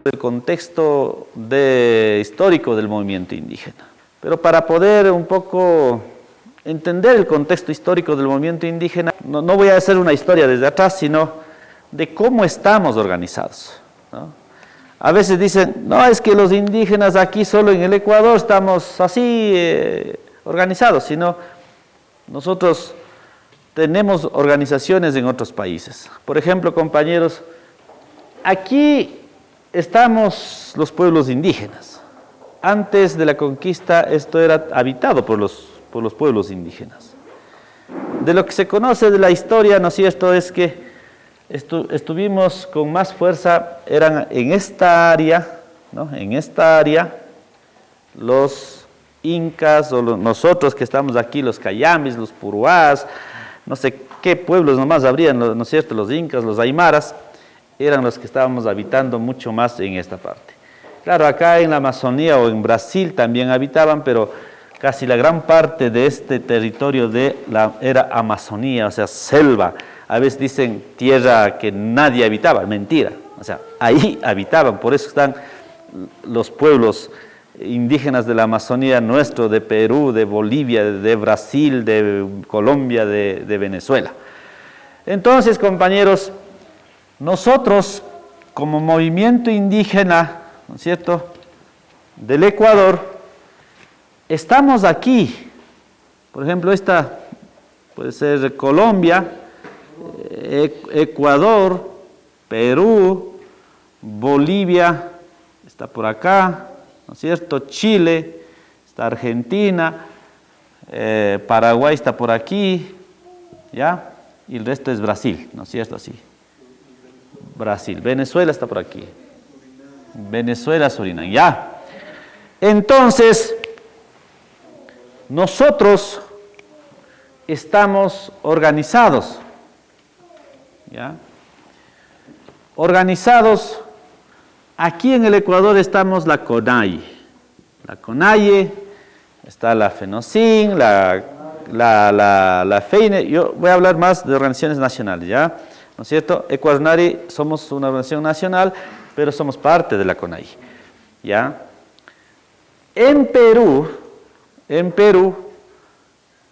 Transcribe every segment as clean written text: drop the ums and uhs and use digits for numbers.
del contexto histórico del movimiento indígena. Pero para poder un poco entender el contexto histórico del movimiento indígena, no voy a hacer una historia desde atrás, sino de cómo estamos organizados, ¿no? A veces dicen, no, es que los indígenas aquí solo en el Ecuador estamos así organizados, sino nosotros tenemos organizaciones en otros países. Por ejemplo, compañeros, aquí estamos los pueblos indígenas. Antes de la conquista esto era habitado por los pueblos indígenas. De lo que se conoce de la historia, ¿no es cierto?, es que estuvimos con más fuerza, eran en esta área, ¿no?, en esta área, los incas o nosotros que estamos aquí, los cayamis, los puruás, no sé qué pueblos nomás habrían, ¿no es cierto?, los incas, los aymaras, eran los que estábamos habitando mucho más en esta parte. Claro, acá en la Amazonía o en Brasil también habitaban, pero casi la gran parte de este territorio era Amazonía, o sea, selva. A veces dicen tierra que nadie habitaba, mentira. O sea, ahí habitaban, por eso están los pueblos indígenas de la Amazonía nuestro, de Perú, de Bolivia, de Brasil, de Colombia, de Venezuela. Entonces, compañeros, nosotros como movimiento indígena, ¿no es cierto?, del Ecuador, estamos aquí. Por ejemplo, esta puede ser Colombia, Ecuador, Perú, Bolivia, está por acá, ¿no es cierto?, Chile, está Argentina, Paraguay está por aquí, ¿ya? Y el resto es Brasil, ¿no es cierto?, así. Brasil, Venezuela está por aquí. Venezuela, Surinam, ya. Entonces, nosotros estamos organizados, ¿ya? Organizados, aquí en el Ecuador estamos la CONAIE. La CONAIE, está la FENOCIN, la FEINE. Yo voy a hablar más de organizaciones nacionales, ¿ya? ¿No es cierto? Ecuador somos una organización nacional, pero somos parte de la CONAIE, ¿ya? En Perú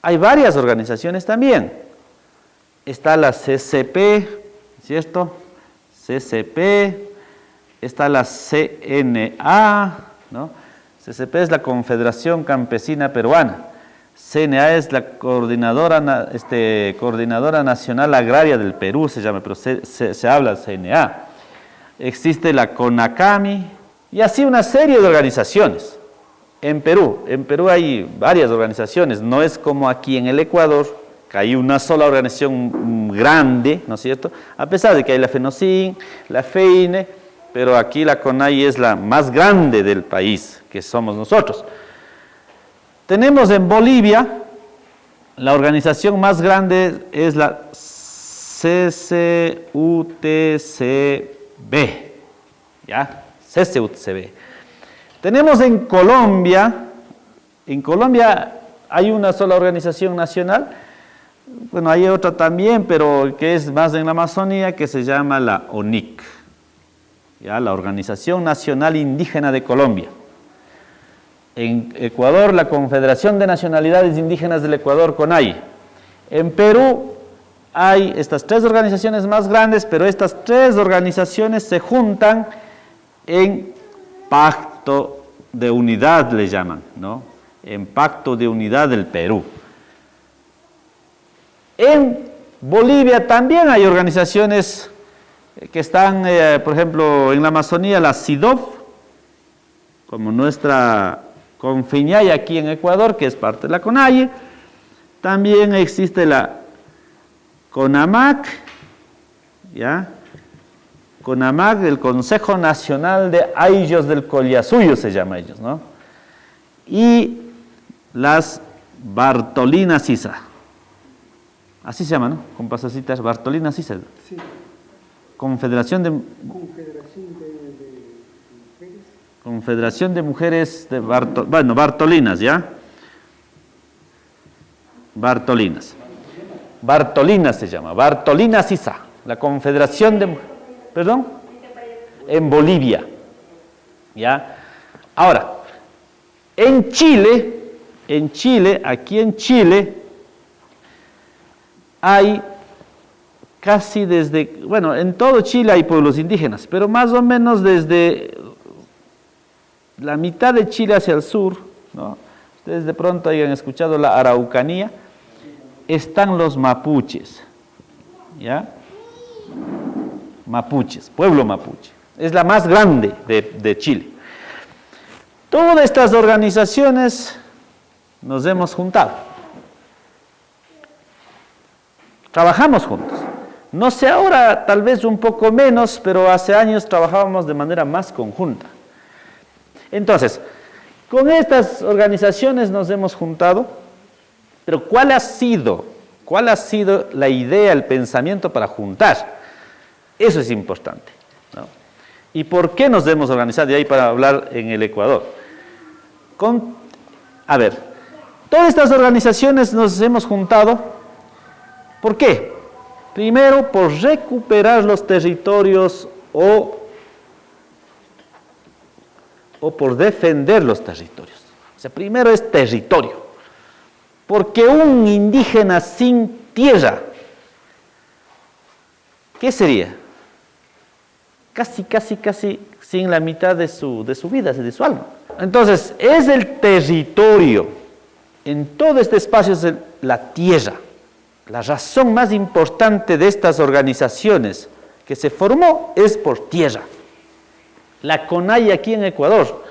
hay varias organizaciones también. Está la CCP, ¿cierto? CCP, está la CNA, ¿no? CCP es la Confederación Campesina Peruana. CNA es la Coordinadora Nacional Agraria del Perú, se llama, pero se habla CNA. Existe la CONACAMI y así una serie de organizaciones. En Perú hay varias organizaciones, no es como aquí en el Ecuador, que hay una sola organización grande, ¿no es cierto? A pesar de que hay la FENOCIN, la FEINE, pero aquí la CONAIE es la más grande del país, que somos nosotros. Tenemos en Bolivia, la organización más grande es la CCUTCB, ¿ya? CCUTCB. Tenemos en Colombia hay una sola organización nacional, bueno, hay otra también, pero que es más en la Amazonía, que se llama la ONIC, ¿ya? La Organización Nacional Indígena de Colombia. En Ecuador, la Confederación de Nacionalidades Indígenas del Ecuador, CONAIE. En Perú hay estas tres organizaciones más grandes, pero estas tres organizaciones se juntan en Pacto de Unidad, le llaman, ¿no? En Pacto de Unidad del Perú. En Bolivia también hay organizaciones que están, por ejemplo, en la Amazonía, la CIDOF, como nuestra Confiñay aquí en Ecuador, que es parte de la CONAIE. También existe la CONAMAC, ¿ya? CONAMAC, el Consejo Nacional de Ayllus del Collasuyo se llama ellos, ¿no? Y las Bartolinas Sisa. Así se llama, ¿no? Con pasacitas, Bartolinas Sisa. Sí. Confederación de Mujeres de Bartolinas, ¿ya? Bartolinas se llama, Bartolinas Sisa, la Confederación de... ¿Perdón? En Bolivia. ¿Ya? Ahora, aquí en Chile, hay casi desde, bueno, en todo Chile hay pueblos indígenas, pero más o menos desde la mitad de Chile hacia el sur, ¿no? Ustedes de pronto hayan escuchado la Araucanía, están los mapuches, ¿ya? Mapuches, pueblo mapuche. Es la más grande de Chile. Todas estas organizaciones nos hemos juntado. Trabajamos juntos. No sé ahora, tal vez un poco menos, pero hace años trabajábamos de manera más conjunta. Entonces, con estas organizaciones nos hemos juntado, pero ¿cuál ha sido la idea, el pensamiento para juntar? Eso es importante, ¿no? ¿Y por qué nos hemos organizado? Y ahí para hablar en el Ecuador. A ver, todas estas organizaciones nos hemos juntado, ¿por qué? Primero, por recuperar los territorios o por defender los territorios. O sea, primero es territorio. Porque un indígena sin tierra, ¿qué sería? Casi sin la mitad de su vida, de su alma. Entonces, es el territorio. En todo este espacio es la tierra. La razón más importante de estas organizaciones que se formó es por tierra. La CONAI aquí en Ecuador,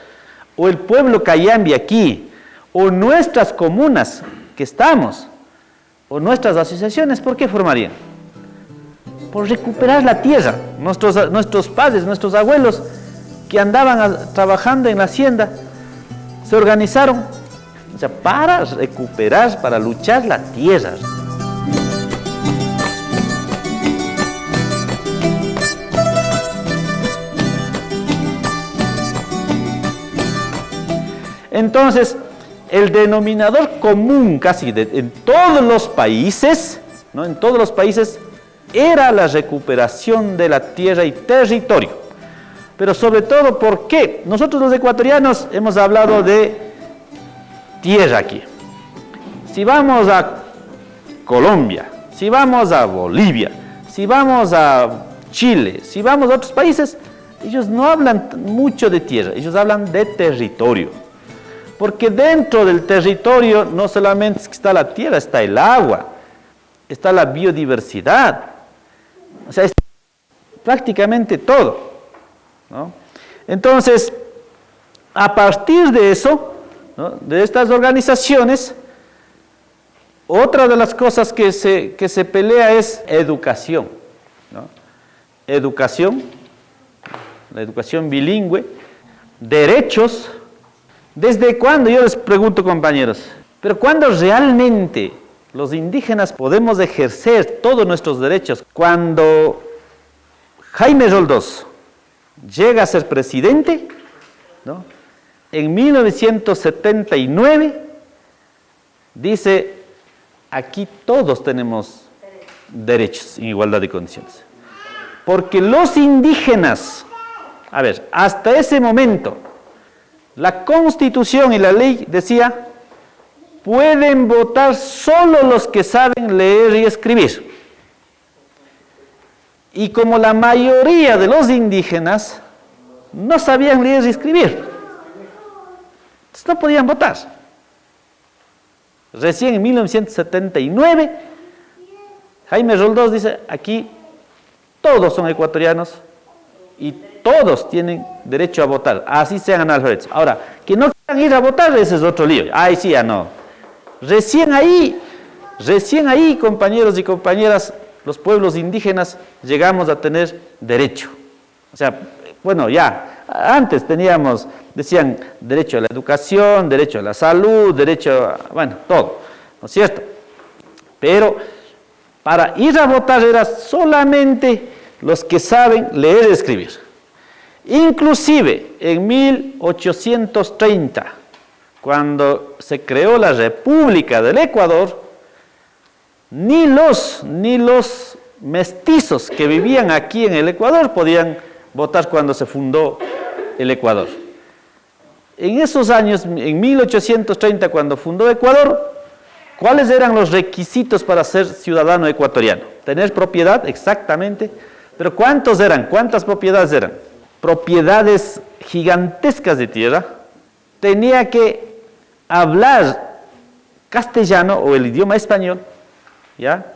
o el pueblo Cayambe aquí, o nuestras comunas que estamos, o nuestras asociaciones, ¿por qué formarían? Por recuperar la tierra. Nuestros padres, nuestros abuelos que andaban trabajando en la hacienda, se organizaron, o sea, para recuperar, para luchar la tierra. Entonces, el denominador común casi en todos los países, ¿no? En todos los países, era la recuperación de la tierra y territorio. Pero sobre todo, ¿por qué? Nosotros los ecuatorianos hemos hablado de tierra aquí. Si vamos a Colombia, si vamos a Bolivia, si vamos a Chile, si vamos a otros países, ellos no hablan mucho de tierra, ellos hablan de territorio. Porque dentro del territorio no solamente está la tierra, está el agua, está la biodiversidad, o sea, es prácticamente todo, ¿no? Entonces, a partir de eso, ¿no? De estas organizaciones, otra de las cosas que se pelea es educación, ¿no? Educación, la educación bilingüe, derechos. ¿Desde cuándo? Yo les pregunto, compañeros, pero ¿cuándo realmente los indígenas podemos ejercer todos nuestros derechos? Cuando Jaime Roldós llega a ser presidente, ¿no? En 1979, dice, aquí todos tenemos derechos en igualdad de condiciones. Porque los indígenas, a ver, hasta ese momento, la Constitución y la ley decía, pueden votar solo los que saben leer y escribir. Y como la mayoría de los indígenas no sabían leer y escribir, entonces no podían votar. Recién en 1979, Jaime Roldós dice, aquí todos son ecuatorianos y todos tienen derecho a votar, así sean analfabetos. Ahora, que no quieran ir a votar, ese es otro lío. Ay, sí, ya no. Recién ahí, compañeros y compañeras, los pueblos indígenas llegamos a tener derecho. O sea, bueno, ya, antes teníamos, decían, derecho a la educación, derecho a la salud, derecho a, bueno, todo, ¿no es cierto? Pero para ir a votar era solamente los que saben leer y escribir. Inclusive en 1830, cuando se creó la República del Ecuador, ni los mestizos que vivían aquí en el Ecuador podían votar cuando se fundó el Ecuador. En esos años, en 1830, cuando fundó Ecuador, ¿cuáles eran los requisitos para ser ciudadano ecuatoriano? Tener propiedad, exactamente, pero ¿cuántos eran? ¿Cuántas propiedades eran? Propiedades gigantescas de tierra. Tenía que hablar castellano o el idioma español, ¿ya?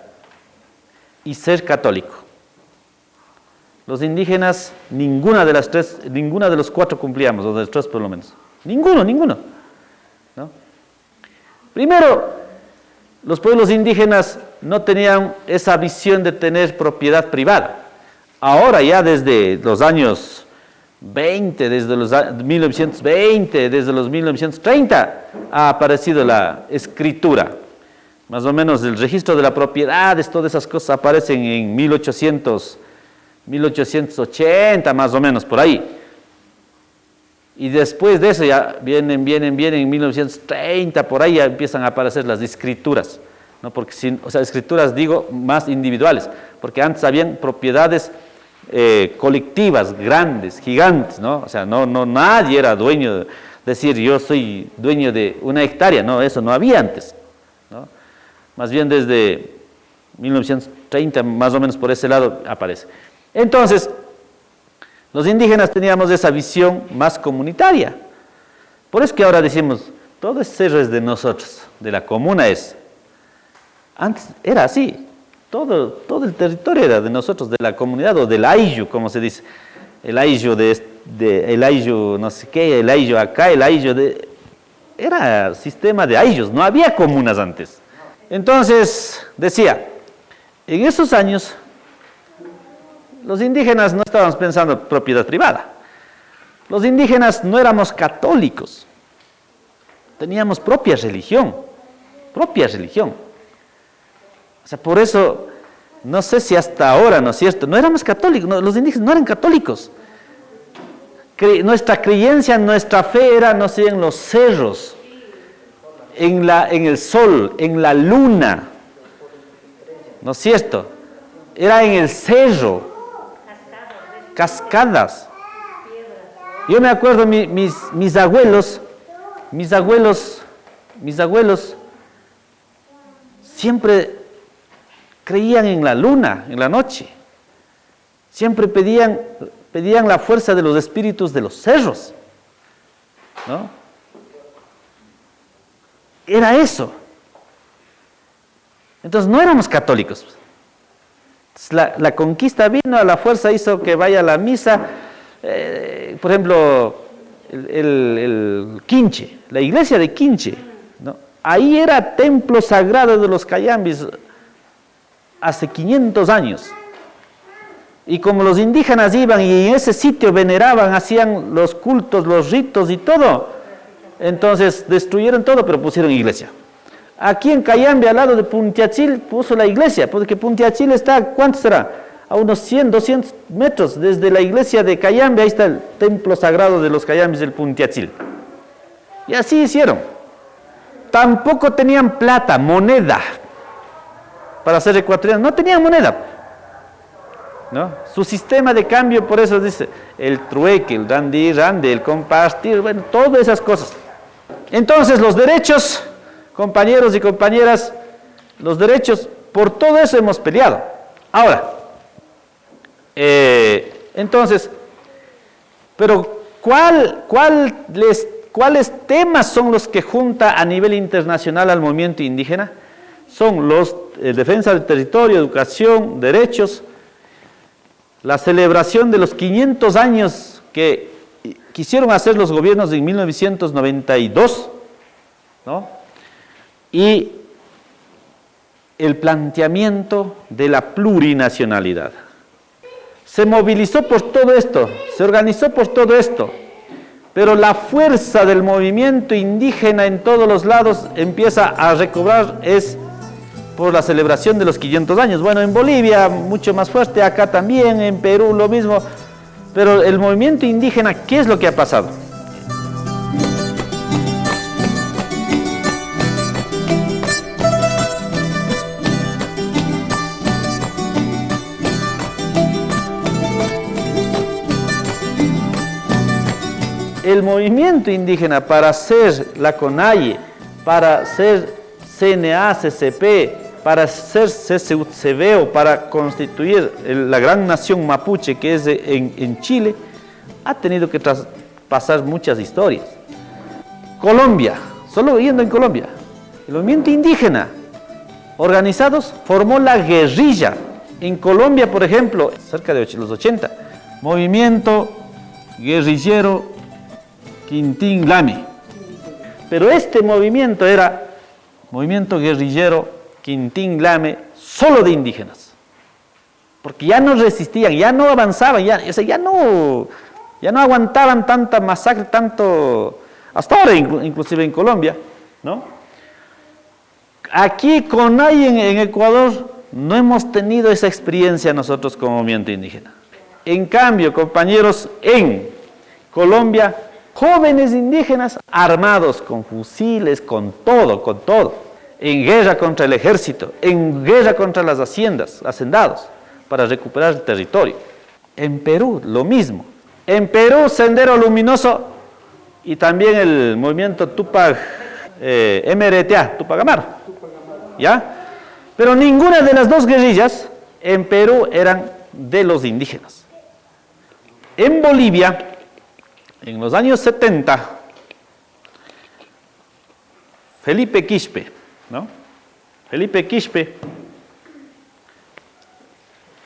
Y ser católico. Los indígenas, ninguna de los cuatro cumplíamos, o de los tres por lo menos. Ninguno, ¿no? Primero, los pueblos indígenas no tenían esa visión de tener propiedad privada. Ahora ya desde los años 20, desde los 1920, desde los 1930, ha aparecido la escritura. Más o menos el registro de la propiedad, todas esas cosas aparecen en 1880, más o menos, por ahí. Y después de eso ya vienen en 1930, por ahí ya empiezan a aparecer las escrituras, ¿no? Porque escrituras digo más individuales, porque antes habían propiedades colectivas, grandes, gigantes, ¿no? O sea, no nadie era dueño de decir yo soy dueño de 1 hectárea, no, eso no había antes, ¿no? Más bien desde 1930, más o menos por ese lado aparece. Entonces, los indígenas teníamos esa visión más comunitaria. Por eso que ahora decimos, todo ese cerro es de nosotros, de la comuna es. Antes era así, todo el territorio era de nosotros, de la comunidad o del ayllu, como se dice. El ayllu el ayllu no sé qué, el ayllu acá, el ayllu de... Era sistema de ayllus, no había comunas antes. Entonces, decía, en esos años, los indígenas no estábamos pensando en propiedad privada. Los indígenas no éramos católicos. Teníamos propia religión. Propia religión. O sea, por eso, no sé si hasta ahora, ¿no es cierto? No éramos católicos, no, los indígenas no eran católicos. Nuestra creencia, nuestra fe era, no sé, en los cerros, en el sol, en la luna. ¿No es cierto? Era en el cerro. Cascadas. Yo me acuerdo, mis abuelos siempre creían en la luna, en la noche. Siempre pedían la fuerza de los espíritus de los cerros, ¿no? Era eso. Entonces no éramos católicos. La conquista vino, a la fuerza hizo que vaya a la misa, por ejemplo, el Quinche, la iglesia de Quinche, ¿no? Ahí era templo sagrado de los cayambis hace 500 años. Y como los indígenas iban y en ese sitio veneraban, hacían los cultos, los ritos y todo, entonces destruyeron todo, pero pusieron iglesia. Aquí en Cayambe, al lado de Puntiachil, puso la iglesia, porque Puntiachil está, ¿cuánto será? A unos 100, 200 metros desde la iglesia de Cayambe, ahí está el templo sagrado de los Cayambes del Puntiachil. Y así hicieron. Tampoco tenían plata, moneda, para ser ecuatorianos, no tenían moneda, ¿no? Su sistema de cambio, por eso dice, el trueque, el rande, el compartir, bueno, todas esas cosas. Entonces, los derechos, compañeros y compañeras, los derechos, por todo eso hemos peleado. Ahora, entonces, pero ¿cuáles temas son los que junta a nivel internacional al movimiento indígena? Son defensa del territorio, educación, derechos, la celebración de los 500 años que quisieron hacer los gobiernos en 1992, ¿no? Y el planteamiento de la plurinacionalidad. Se movilizó por todo esto, se organizó por todo esto, pero la fuerza del movimiento indígena en todos los lados empieza a recobrar es por la celebración de los 500 años. Bueno, en Bolivia mucho más fuerte, acá también, en Perú lo mismo, pero el movimiento indígena, ¿qué es lo que ha pasado? el movimiento indígena para ser la CONAIE, para ser CNA, CCP, para ser CCUCB, para constituir la gran nación mapuche que es en Chile, ha tenido que pasar muchas historias. Colombia, solo yendo en Colombia, el movimiento indígena organizados formó la guerrilla. En Colombia, por ejemplo, cerca de los 80, movimiento guerrillero Quintín Lame. Pero este movimiento era movimiento guerrillero Quintín Lame solo de indígenas. Porque ya no resistían, ya no avanzaban, ya no aguantaban tanta masacre, tanto, hasta ahora inclusive en Colombia, ¿no? Aquí CONAIE en Ecuador no hemos tenido esa experiencia nosotros como movimiento indígena. En cambio, compañeros, en Colombia, jóvenes indígenas armados con fusiles, con todo, en guerra contra el ejército, en guerra contra las hacendados, para recuperar el territorio. En Perú, lo mismo. En Perú, Sendero Luminoso y también el movimiento Tupac, MRTA, Tupac Amaru, ¿ya? Pero ninguna de las dos guerrillas en Perú eran de los indígenas. En Bolivia, en los años 70, Felipe Quispe, ¿no? Felipe Quispe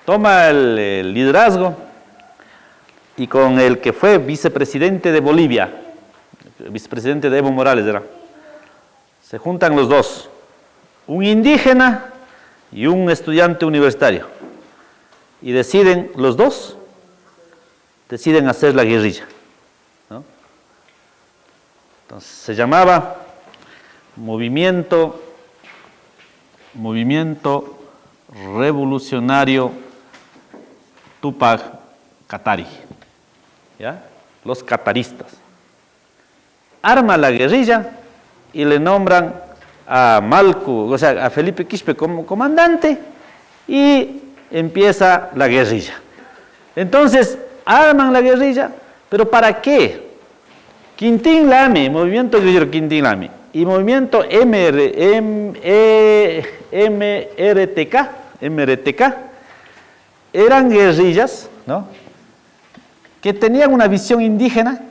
toma el liderazgo y con el que fue vicepresidente de Bolivia, el vicepresidente de Evo Morales era, se juntan los dos, un indígena y un estudiante universitario, y los dos deciden hacer la guerrilla, ¿no? Entonces se llamaba Movimiento Revolucionario Tupac Katari, ¿ya? Los cataristas. Arma la guerrilla y le nombran a Malcu, o sea, a Felipe Quispe como comandante, y empieza la guerrilla. Entonces, arman la guerrilla, pero ¿para qué? Quintín Lame, movimiento guerrillero Quintín Lame, y movimiento MRTK, eran guerrillas, ¿no?, que tenían una visión indígena,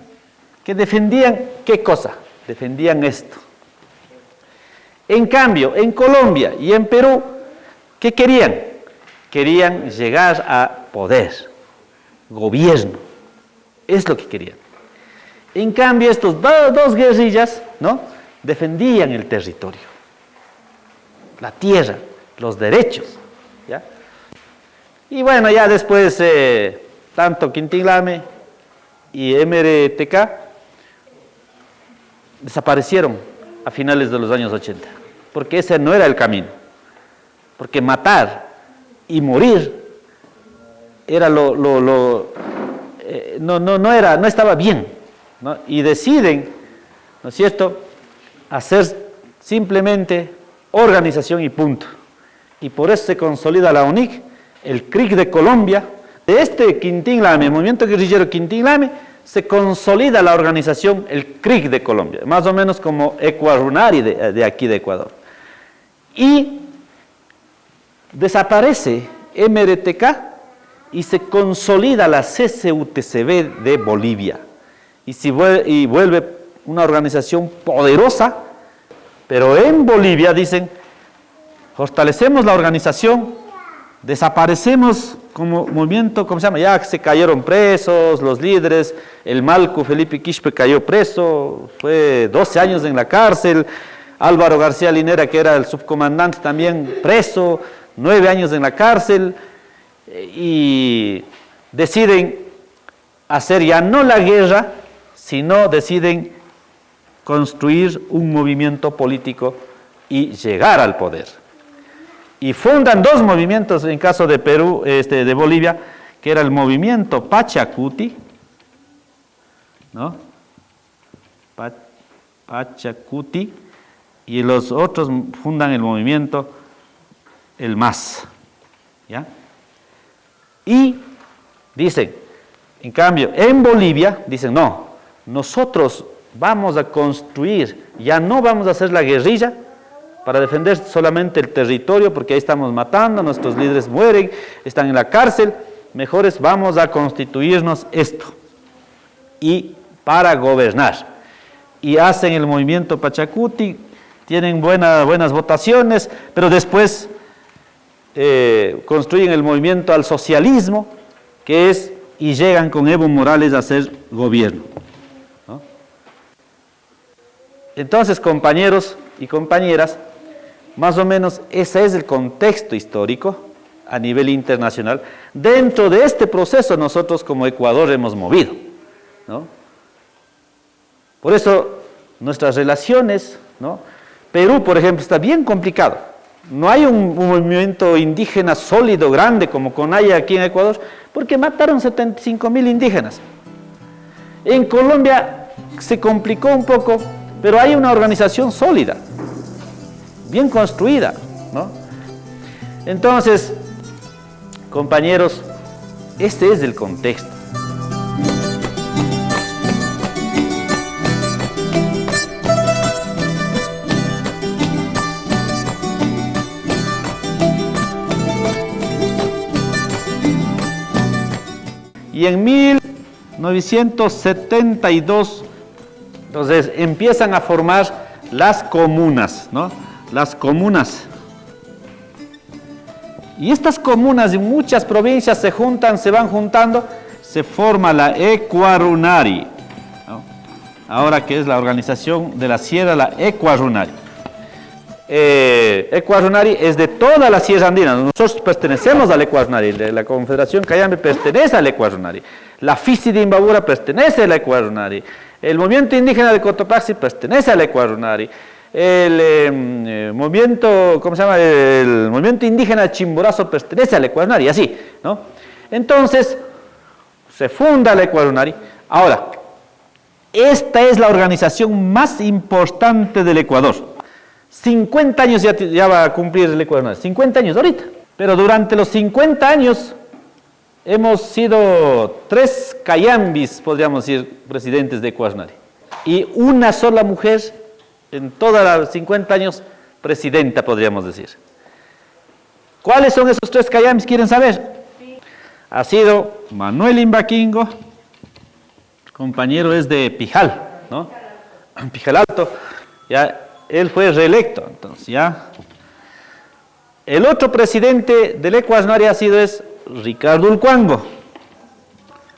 que defendían, ¿qué cosa? Defendían esto. En cambio, en Colombia y en Perú, ¿qué querían? Querían llegar a poder, gobierno, es lo que querían. En cambio, estos dos guerrillas, ¿no?, defendían el territorio, la tierra, los derechos, ¿ya? Y bueno, ya después, tanto Quintín Lame y MRTK desaparecieron a finales de los años 80, porque ese no era el camino, porque matar y morir era no estaba bien, ¿no? Y deciden, ¿no es cierto?, hacer simplemente organización y punto. Y por eso se consolida la UNIC, el CRIC de Colombia. De este Quintín Lame, movimiento guerrillero Quintín Lame, se consolida la organización, el CRIC de Colombia, más o menos como Ecuarunari de aquí de Ecuador. Y desaparece MRTK y se consolida la CCUTCB de Bolivia. Y vuelve una organización poderosa, pero en Bolivia dicen, fortalecemos la organización, desaparecemos como movimiento, ¿cómo se llama? Ya se cayeron presos los líderes, el Malcu Felipe Quispe cayó preso, fue 12 años en la cárcel, Álvaro García Linera, que era el subcomandante, también preso, 9 años en la cárcel, y deciden hacer ya no la guerra, sino deciden construir un movimiento político y llegar al poder. Y fundan dos movimientos en caso de Perú, de Bolivia, que era el movimiento Pachacuti, ¿no? Pachacuti, y los otros fundan el movimiento el MAS, ¿ya? Y dicen, en cambio, en Bolivia, dicen, no, nosotros vamos a construir, ya no vamos a hacer la guerrilla para defender solamente el territorio, porque ahí estamos matando, nuestros líderes mueren, están en la cárcel, mejores vamos a constituirnos esto, y para gobernar. Y hacen el movimiento Pachacuti, tienen buenas votaciones, pero después construyen el movimiento al socialismo, que es, y llegan con Evo Morales a hacer gobierno, ¿no? Entonces, compañeros y compañeras, más o menos ese es el contexto histórico a nivel internacional. Dentro de este proceso nosotros como Ecuador hemos movido, ¿no? Por eso nuestras relaciones, ¿no? Perú, por ejemplo, está bien complicado. No hay un movimiento indígena sólido, grande, como hay aquí en Ecuador, porque mataron 75.000 indígenas. En Colombia se complicó un poco, pero hay una organización sólida, bien construida, ¿no? Entonces, compañeros, este es el contexto. Y en 1972, entonces, empiezan a formar las comunas, ¿no? Las comunas. Y estas comunas en muchas provincias se juntan, se van juntando, se forma la Ecuarunari, ¿no? Ahora que es la organización de la Sierra, la Ecuarunari. Ecuarunari es de toda la Sierra Andina. Nosotros pertenecemos al Ecuarunari, la Confederación Cayambe pertenece al Ecuarunari, la FICI de Imbabura pertenece al Ecuarunari, el movimiento indígena de Cotopaxi pertenece al Ecuarunari, el movimiento, ¿cómo se llama? El movimiento indígena de Chimborazo pertenece al Ecuarunari, así, ¿no? Entonces, se funda el Ecuarunari. Ahora, esta es la organización más importante del Ecuador. 50 años ya va a cumplir el Ecuador, 50 años ahorita. Pero durante los 50 años hemos sido 3 cayambis, podríamos decir, presidentes de Ecuador. Y una sola mujer en todos los 50 años, presidenta, podríamos decir. ¿Cuáles son esos 3 cayambis? ¿Quieren saber? Sí. Ha sido Manuel Imbaquingo, compañero es de Pijal, ¿no? Pijal Alto, ya. Él fue reelecto, entonces ya. El otro presidente del Ecuador ha sido Ricardo Ulcuango.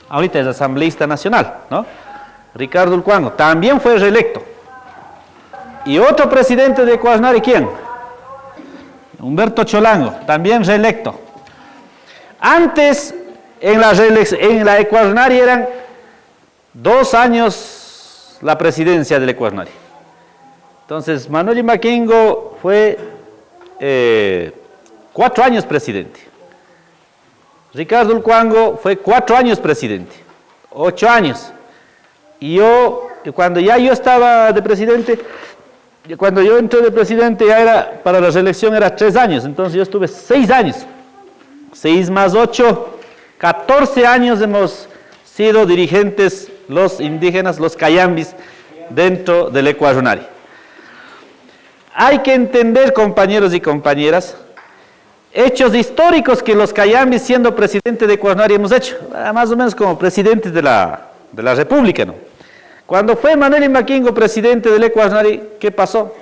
Ahorita es asambleísta nacional, ¿no? Ricardo Ulcuango, también fue reelecto. Y otro presidente de Ecuador, ¿quién? Humberto Cholango, también reelecto. Antes, en la Ecuador eran 2 años la presidencia del Ecuador. Entonces, Manuel Imbaquingo fue 4 años presidente. Ricardo Ulcuango fue 4 años presidente, 8 años. Y cuando yo estaba de presidente, cuando yo entré de presidente ya era, para la reelección era 3 años, entonces yo estuve 6 años. 6 más 8, 14 años hemos sido dirigentes los indígenas, los cayambis, dentro del Ecuador. Hay que entender, compañeros y compañeras, hechos históricos que los cayambis, siendo presidente de Ecuador, hemos hecho, más o menos como presidentes de la República, ¿no? Cuando fue Manuel Imbaquingo presidente del Ecuador, ¿qué pasó?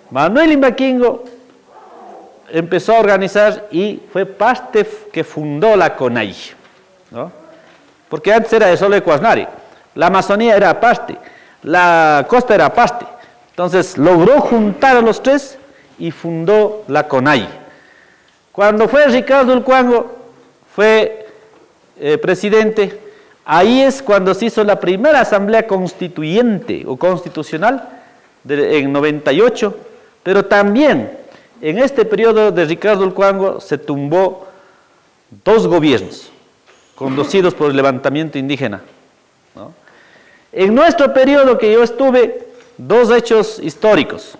Manuel Imbaquingo empezó a organizar y fue parte que fundó la CONAI, ¿no? Porque antes era de solo Ecuador, la Amazonía era aparte, la costa era aparte. Entonces logró juntar a los 3 y fundó la CONAI. Cuando fue Ricardo Ulcuango, fue presidente, ahí es cuando se hizo la primera asamblea constituyente o constitucional en 98, pero también en este periodo de Ricardo Ulcuango se tumbó 2 gobiernos conducidos por el levantamiento indígena, ¿no? En nuestro periodo que yo estuve, 2 hechos históricos.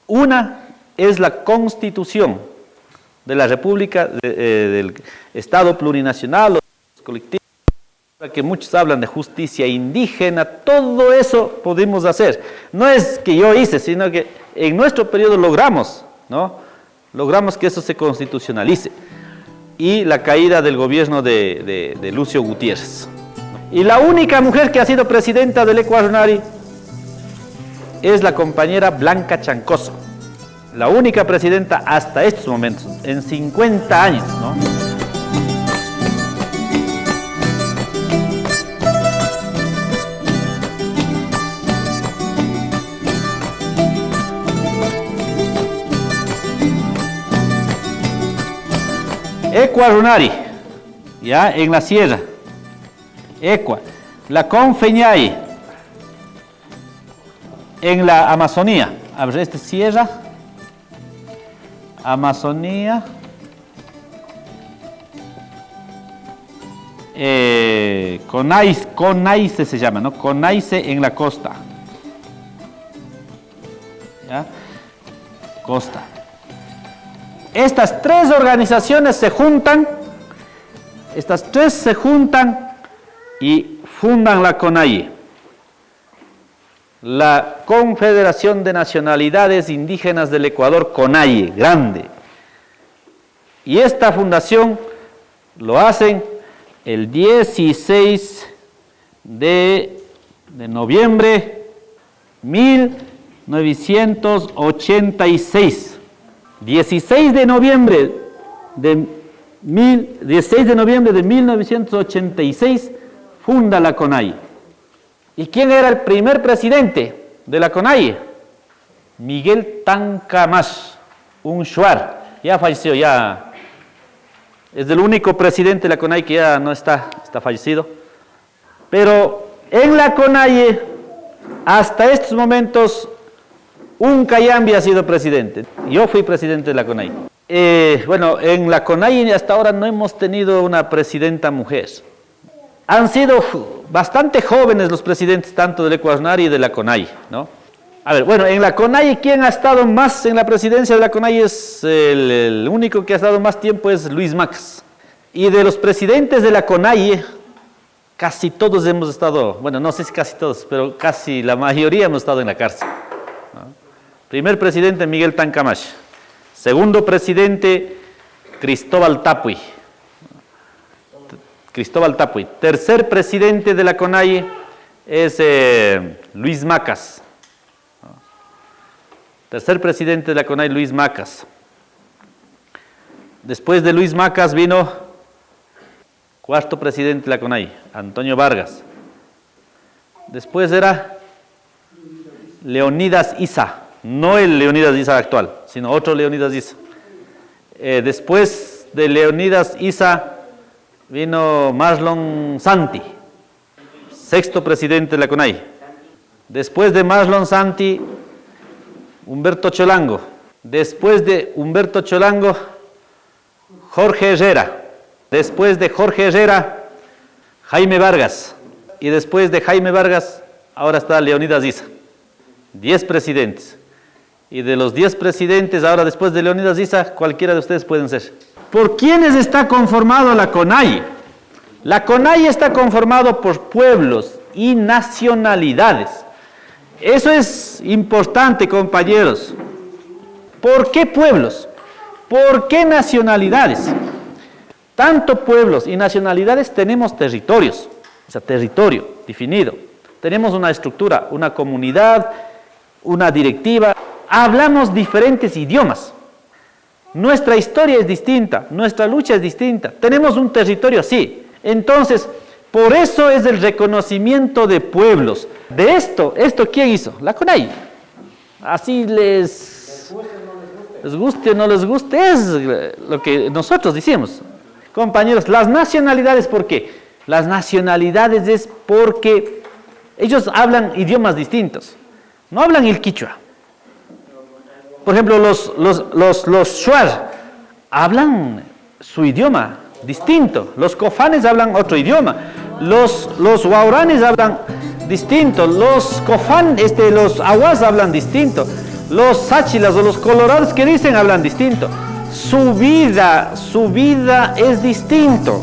Una es la Constitución de la República, del Estado plurinacional, los colectivos Que muchos hablan de justicia indígena, todo eso podemos hacer. No es que yo hice, sino que en nuestro periodo logramos, ¿no? Logramos que eso se constitucionalice. Y la caída del gobierno de Lucio Gutiérrez. Y la única mujer que ha sido presidenta del Ecuador es la compañera Blanca Chancoso. La única presidenta hasta estos momentos, en 50 años, ¿no? Ecuarunari, ya en la sierra, Ecua, la Confeñay, en la Amazonía, a ver, esta sierra, Amazonía, Conaice se llama, ¿no? Conaice en la costa, ¿ya? Costa. Estas tres organizaciones se juntan, y fundan la CONAIE, la Confederación de Nacionalidades Indígenas del Ecuador, CONAIE, grande. Y esta fundación lo hacen el 16 de noviembre 1986. 16 de noviembre de 1986 funda la CONAIE. ¿Y quién era el primer presidente de la CONAIE? Miguel Tancamash, un shuar, ya falleció, ya es el único presidente de la CONAIE que ya no está fallecido. Pero en la CONAIE, hasta estos momentos, un Cayambi ha sido presidente. Yo fui presidente de la CONAIE. Bueno, en la CONAIE hasta ahora no hemos tenido una presidenta mujer. Han sido bastante jóvenes los presidentes tanto del Ecuador y de la CONAIE, ¿no? A ver, bueno, en la CONAIE, ¿quién ha estado más en la presidencia de la CONAIE? Es el único que ha estado más tiempo es Luis Macas. Y de los presidentes de la CONAIE, casi todos hemos estado, bueno, no sé si casi todos, pero casi la mayoría hemos estado en la cárcel, ¿no? Primer presidente, Miguel Tancamash. Segundo presidente, Cristóbal Tapuy. Tercer presidente de la CONAIE es Luis Macas. Tercer presidente de la CONAIE, Luis Macas. Después de Luis Macas vino cuarto presidente de la CONAIE, Antonio Vargas. Después era Leonidas Issa. No el Leonidas Issa actual, sino otro Leonidas Issa. Después de Leonidas Issa vino Marlon Santi, sexto presidente de la CONAIE. Después de Marlon Santi, Humberto Cholango. Después de Humberto Cholango, Jorge Herrera. Después de Jorge Herrera, Jaime Vargas. Y después de Jaime Vargas, ahora está Leonidas Issa. 10 presidentes. Y de los 10 presidentes, ahora después de Leonidas Issa, cualquiera de ustedes pueden ser. ¿Por quiénes está conformado la CONAIE? La CONAIE está conformado por pueblos y nacionalidades. Eso es importante, compañeros. ¿Por qué pueblos? ¿Por qué nacionalidades? Tanto pueblos y nacionalidades tenemos territorios, o sea, territorio definido. Tenemos una estructura, una comunidad, una directiva. Hablamos diferentes idiomas. Nuestra historia es distinta, nuestra lucha es distinta. Tenemos un territorio así. Entonces, por eso es el reconocimiento de pueblos. De esto ¿quién hizo? La CONAIE. Así les guste o no les guste, es lo que nosotros decimos. Compañeros, las nacionalidades, ¿por qué? Las nacionalidades es porque ellos hablan idiomas distintos. No hablan el quichua. Por ejemplo, los shuar hablan su idioma distinto. Los cofanes hablan otro idioma. Los huauranes hablan distinto. Los los aguas hablan distinto. Los sáchilas o los colorados que dicen hablan distinto. Su vida es distinto.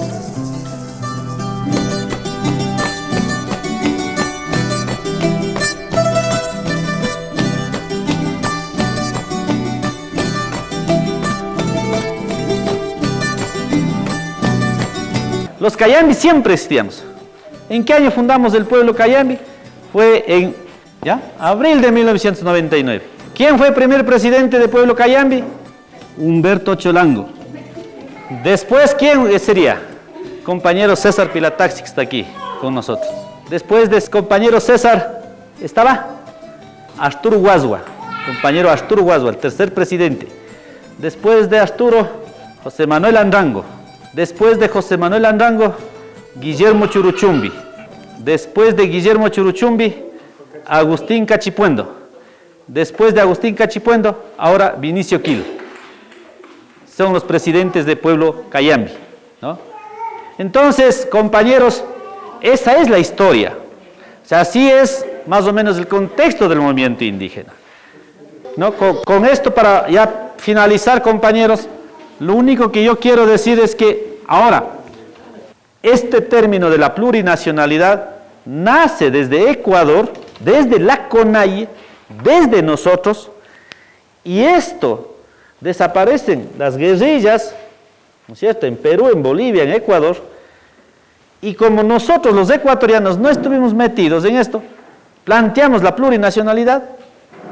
Cayambi siempre existíamos. ¿En qué año fundamos el pueblo Cayambi? Fue en abril de 1999. ¿Quién fue el primer presidente del pueblo Cayambi? Humberto Cholango. Después, ¿quién sería? Compañero César Pilataxi, que está aquí con nosotros. Después de compañero César, estaba Arturo Guazua, compañero Arturo Guazua, el tercer presidente. Después de Arturo, José Manuel Andrango. Después de José Manuel Andrango, Guillermo Churuchumbi. Después de Guillermo Churuchumbi, Agustín Cachipuendo. Después de Agustín Cachipuendo, ahora Vinicio Quilo. Son los presidentes del pueblo Cayambi, ¿no? Entonces, compañeros, esa es la historia. O sea, así es más o menos el contexto del movimiento indígena, ¿no? Con esto, para ya finalizar, compañeros, lo único que yo quiero decir es que ahora, este término de la plurinacionalidad nace desde Ecuador, desde la CONAIE, desde nosotros, y esto desaparecen las guerrillas, ¿no es cierto?, en Perú, en Bolivia, en Ecuador, y como nosotros los ecuatorianos no estuvimos metidos en esto, planteamos la plurinacionalidad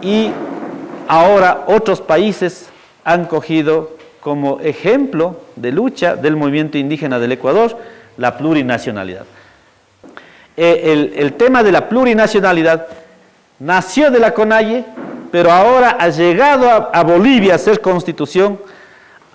y ahora otros países han cogido como ejemplo de lucha del movimiento indígena del Ecuador la plurinacionalidad. El tema de la plurinacionalidad nació de la CONAIE, pero ahora ha llegado a Bolivia a ser constitución.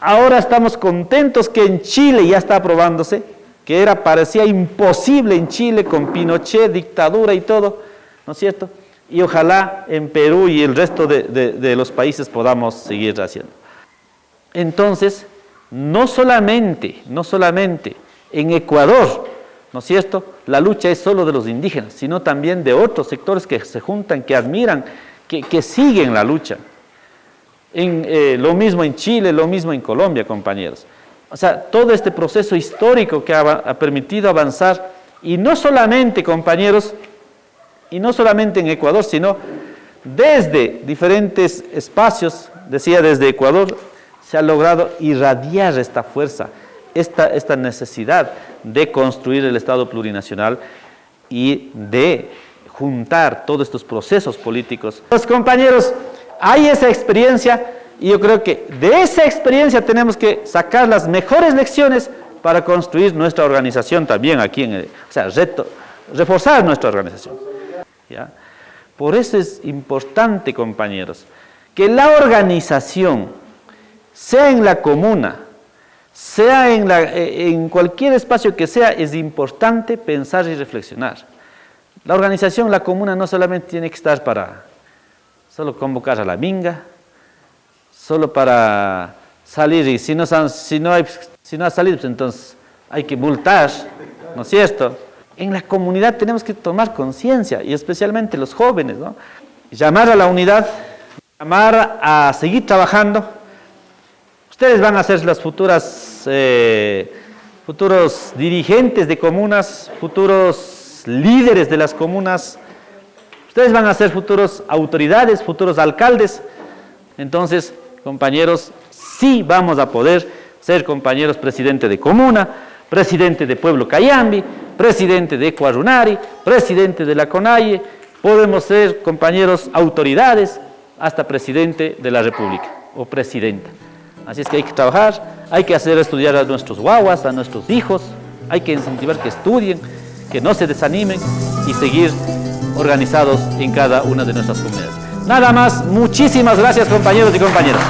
Ahora estamos contentos que en Chile ya está aprobándose, que parecía imposible en Chile con Pinochet, dictadura y todo, ¿no es cierto? Y ojalá en Perú y el resto de los países podamos seguir haciendo. Entonces, no solamente en Ecuador, ¿no es cierto?, la lucha es solo de los indígenas, sino también de otros sectores que se juntan, que admiran, que siguen la lucha. Lo mismo en Chile, lo mismo en Colombia, compañeros. O sea, todo este proceso histórico que ha permitido avanzar, y no solamente, compañeros, y no solamente en Ecuador, sino desde diferentes espacios, decía desde Ecuador, se ha logrado irradiar esta fuerza, esta necesidad de construir el Estado plurinacional y de juntar todos estos procesos políticos. Los compañeros, hay esa experiencia y yo creo que de esa experiencia tenemos que sacar las mejores lecciones para construir nuestra organización también aquí, reforzar nuestra organización, ¿ya? Por eso es importante, compañeros, que la organización, sea en la comuna, sea en cualquier espacio que sea, es importante pensar y reflexionar. La organización, la comuna, no solamente tiene que estar para solo convocar a la minga, solo para salir, y si no ha salido, pues entonces hay que multar, ¿no es cierto? En la comunidad tenemos que tomar conciencia, y especialmente los jóvenes, ¿no? Llamar a la unidad, llamar a seguir trabajando. Ustedes van a ser las futuros dirigentes de comunas, futuros líderes de las comunas. Ustedes van a ser futuros autoridades, futuros alcaldes. Entonces, compañeros, sí vamos a poder ser, compañeros, presidente de comuna, presidente de pueblo Cayambi, presidente de Ecuarunari, presidente de la CONAIE. Podemos ser, compañeros, autoridades, hasta presidente de la República o presidenta. Así es que hay que trabajar, hay que hacer estudiar a nuestros guaguas, a nuestros hijos, hay que incentivar que estudien, que no se desanimen y seguir organizados en cada una de nuestras comunidades. Nada más, muchísimas gracias, compañeros y compañeras.